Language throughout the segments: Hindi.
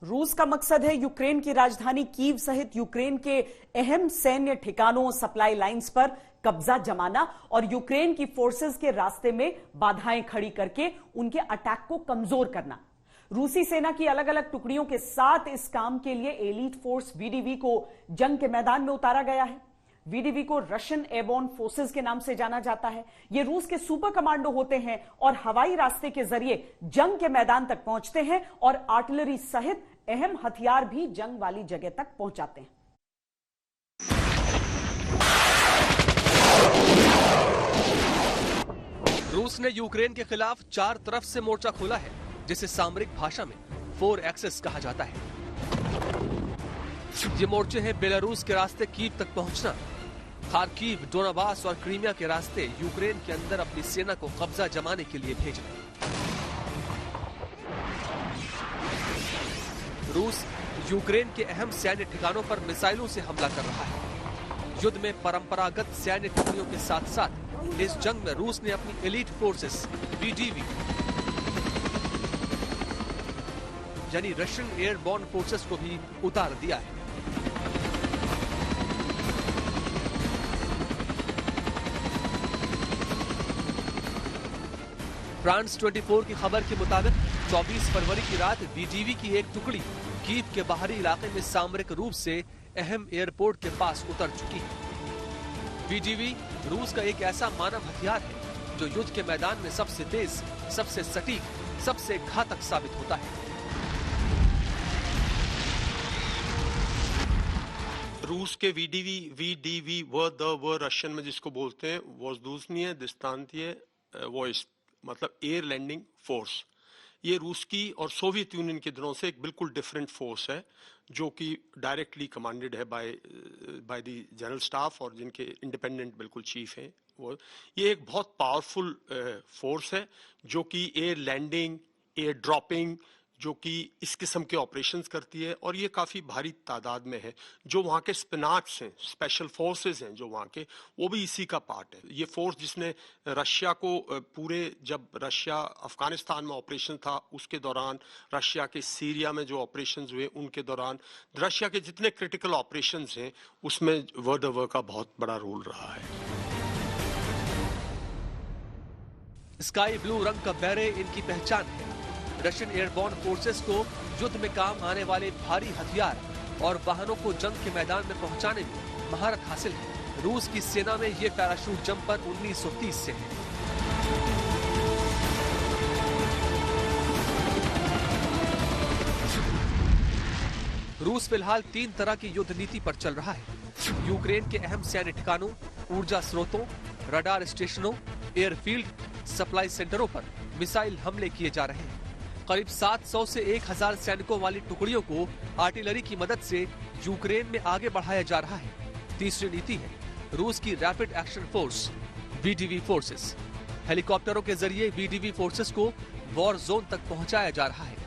रूस का मकसद है यूक्रेन की राजधानी कीव सहित यूक्रेन के अहम सैन्य ठिकानों, सप्लाई लाइंस पर कब्जा जमाना और यूक्रेन की फोर्सेस के रास्ते में बाधाएं खड़ी करके उनके अटैक को कमजोर करना। रूसी सेना की अलग अलग टुकड़ियों के साथ इस काम के लिए एलीट फोर्स वीडीवी को जंग के मैदान में उतारा गया है। वीडीवी को रशियन एयरबोर्न फोर्सेस के नाम से जाना जाता है। ये रूस के सुपर कमांडो होते हैं और हवाई रास्ते के जरिए जंग के मैदान तक पहुंचते हैं और आर्टिलरी सहित अहम हथियार भी जंग वाली जगह तक पहुंचाते हैं। रूस ने यूक्रेन के खिलाफ 4 तरफ से मोर्चा खोला है, जिसे सामरिक भाषा में 4 एक्सेस कहा जाता है। ये मोर्चे हैं बेलारूस के रास्ते कीव तक पहुंचना, खार्किव, डोनाबास और क्रीमिया के रास्ते यूक्रेन के अंदर अपनी सेना को कब्जा जमाने के लिए भेजना। रूस यूक्रेन के अहम सैन्य ठिकानों पर मिसाइलों से हमला कर रहा है। युद्ध में परंपरागत सैन्य टुकड़ियों के साथ साथ इस जंग में रूस ने अपनी एलीट फोर्सेस वीडीवी यानी रशियन एयरबोर्न फोर्सेस को भी उतार दिया है। फ्रांस 24 की खबर के मुताबिक 24 फरवरी की रात वीडीवी की एक टुकड़ी कीव के बाहरी इलाके में सामरिक रूप से अहम एयरपोर्ट के पास उतर चुकी है। वीडीवी रूस का एक ऐसा मानव हथियार है जो युद्ध के मैदान में सबसे तेज, सबसे सटीक, सबसे घातक साबित होता है। रूस के वीडीवी वो रशियन में जिसको बोलते हैं वोज़दुज़निये दिस्तांतिये वॉइस मतलब एयर लैंडिंग फोर्स। ये रूस की और सोवियत यूनियन के दिनों से एक बिल्कुल डिफरेंट फोर्स है जो कि डायरेक्टली कमांडेड है बाय द जनरल स्टाफ और जिनके इंडिपेंडेंट बिल्कुल चीफ हैं वो। ये एक बहुत पावरफुल फोर्स है जो कि एयर लैंडिंग, एयर ड्रॉपिंग जो कि इस किस्म के ऑपरेशंस करती है और ये काफ़ी भारी तादाद में है। जो वहाँ के स्पिनाट्स हैं, स्पेशल फोर्सेस हैं जो वहाँ के, वो भी इसी का पार्ट है। ये फोर्स जिसने रशिया को पूरे, जब रशिया अफगानिस्तान में ऑपरेशन था उसके दौरान, रशिया के सीरिया में जो ऑपरेशंस हुए उनके दौरान, रशिया के जितने क्रिटिकल ऑपरेशंस हैं उसमें वर्डवर का बहुत बड़ा रोल रहा है। स्काई ब्लू रंग का बैरक इनकी पहचान है। रशियन एयरबोर्न फोर्सेस को युद्ध में काम आने वाले भारी हथियार और वाहनों को जंग के मैदान में पहुंचाने में महारत हासिल है। रूस की सेना में ये पैराशूट जंपर 1930 से है। रूस फिलहाल 3 तरह की युद्ध नीति पर चल रहा है। यूक्रेन के अहम सैन्य ठिकानों, ऊर्जा स्रोतों, रडार स्टेशनों, एयरफील्ड, सप्लाई सेंटरों पर मिसाइल हमले किए जा रहे हैं। करीब 700 से 1000 सैनिकों वाली टुकड़ियों को आर्टिलरी की मदद से यूक्रेन में आगे बढ़ाया जा रहा है। तीसरी नीति है रूस की रैपिड एक्शन फोर्स वीडीवी फोर्सेस। हेलीकॉप्टरों के जरिए वीडीवी फोर्सेस को वॉर जोन तक पहुंचाया जा रहा है।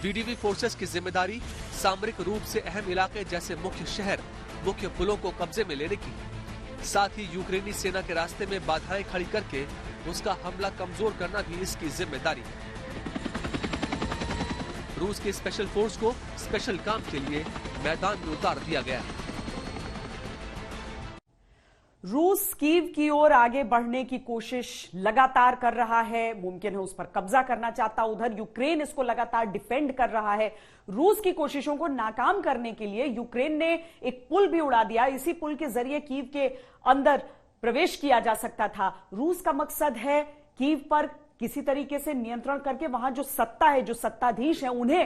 वीडीवी फोर्सेस की जिम्मेदारी सामरिक रूप से अहम इलाके जैसे मुख्य शहर, मुख्य पुलों को कब्जे में लेने की, साथ ही यूक्रेनी सेना के रास्ते में बाधाएं खड़ी करके उसका हमला कमजोर करना भी इसकी जिम्मेदारी है। रूस के स्पेशल फोर्स को स्पेशल काम के लिए मैदान में उतार दिया गया है। रूस कीव की ओर आगे बढ़ने की कोशिश लगातार कर रहा है, मुमकिन है उस पर कब्जा करना चाहता। उधर यूक्रेन इसको लगातार डिफेंड कर रहा है। रूस की कोशिशों को नाकाम करने के लिए यूक्रेन ने एक पुल भी उड़ा दिया। इसी पुल के जरिए कीव के अंदर प्रवेश किया जा सकता था। रूस का मकसद है कीव पर किसी तरीके से नियंत्रण करके वहां जो सत्ता है, जो सत्ताधीश है, उन्हें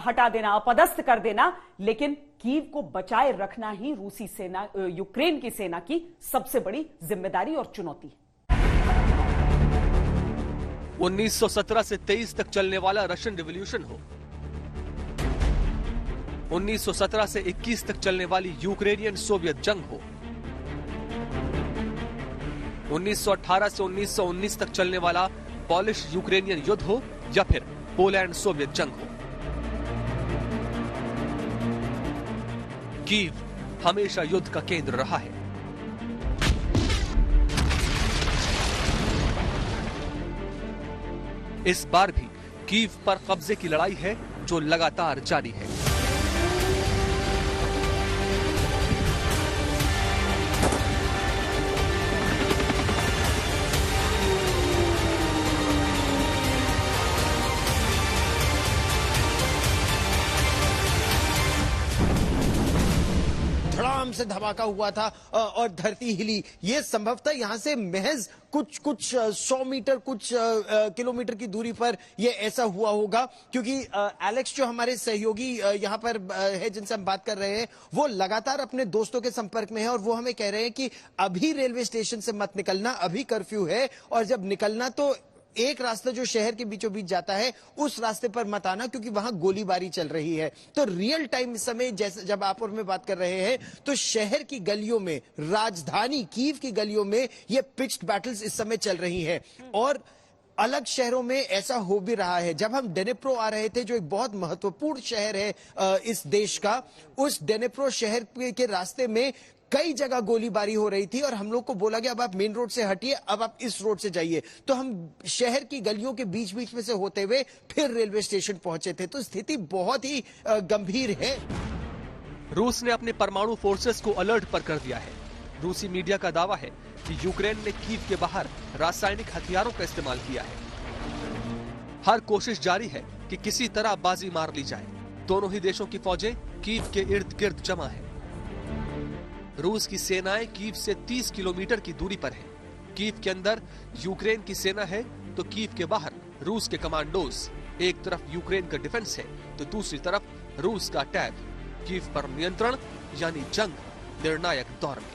हटा देना, अपदस्थ कर देना। लेकिन कीव को बचाए रखना ही रूसी सेना, यूक्रेन की सेना की सबसे बड़ी जिम्मेदारी और चुनौती है। 1917 से 23 तक चलने वाला रशियन रिवॉल्यूशन हो, 1917 से 21 तक चलने वाली यूक्रेनियन सोवियत जंग हो, 1918 से 1919 तक चलने वाला पोलिश यूक्रेनियन युद्ध हो या फिर पोलैंड सोवियत जंग हो, कीव हमेशा युद्ध का केंद्र रहा है। इस बार भी कीव पर कब्जे की लड़ाई है जो लगातार जारी है। धड़ाम से धमाका हुआ था और धरती हिली। ये संभवतः यहां से महज कुछ 100 मीटर कुछ किलोमीटर की दूरी पर ये ऐसा हुआ होगा, क्योंकि एलेक्स जो हमारे सहयोगी यहां पर है जिनसे हम बात कर रहे हैं, वो लगातार अपने दोस्तों के संपर्क में है और वो हमें कह रहे हैं कि अभी रेलवे स्टेशन से मत निकलना, अभी कर्फ्यू है और जब निकलना तो एक रास्ता जो शहर के बीचों बीच जाता है उस रास्ते पर मत आना, क्योंकि वहां गोलीबारी चल रही है। तो रियल टाइम इस समय जैसे जब आप और मैं बात कर रहे हैं तो शहर की गलियों में, राजधानी कीव की गलियों में ये पिच्ड बैटल्स इस समय चल रही है और अलग शहरों में ऐसा हो भी रहा है। जब हम डेनेप्रो आ रहे थे, जो एक बहुत महत्वपूर्ण शहर है इस देश का, उस डेनेप्रो शहर के रास्ते में कई जगह गोलीबारी हो रही थी और हम लोग को बोला गया अब आप मेन रोड से हटिए, अब आप इस रोड से जाइए। तो हम शहर की गलियों के बीच बीच में से होते हुए फिर रेलवे स्टेशन पहुंचे थे। तो स्थिति बहुत ही गंभीर है। रूस ने अपने परमाणु फोर्सेस को अलर्ट पर कर दिया है। रूसी मीडिया का दावा है कि यूक्रेन ने कीव के बाहर रासायनिक हथियारों का इस्तेमाल किया है। हर कोशिश जारी है कि किसी तरह बाजी मार ली जाए। दोनों ही देशों की फौजें कीव के इर्द गिर्द जमा है। रूस की सेनाएं कीव से 30 किलोमीटर की दूरी पर है। कीव के अंदर यूक्रेन की सेना है तो कीव के बाहर रूस के कमांडोज। एक तरफ यूक्रेन का डिफेंस है तो दूसरी तरफ रूस का अटैक। कीव पर नियंत्रण यानी जंग निर्णायक दौर में।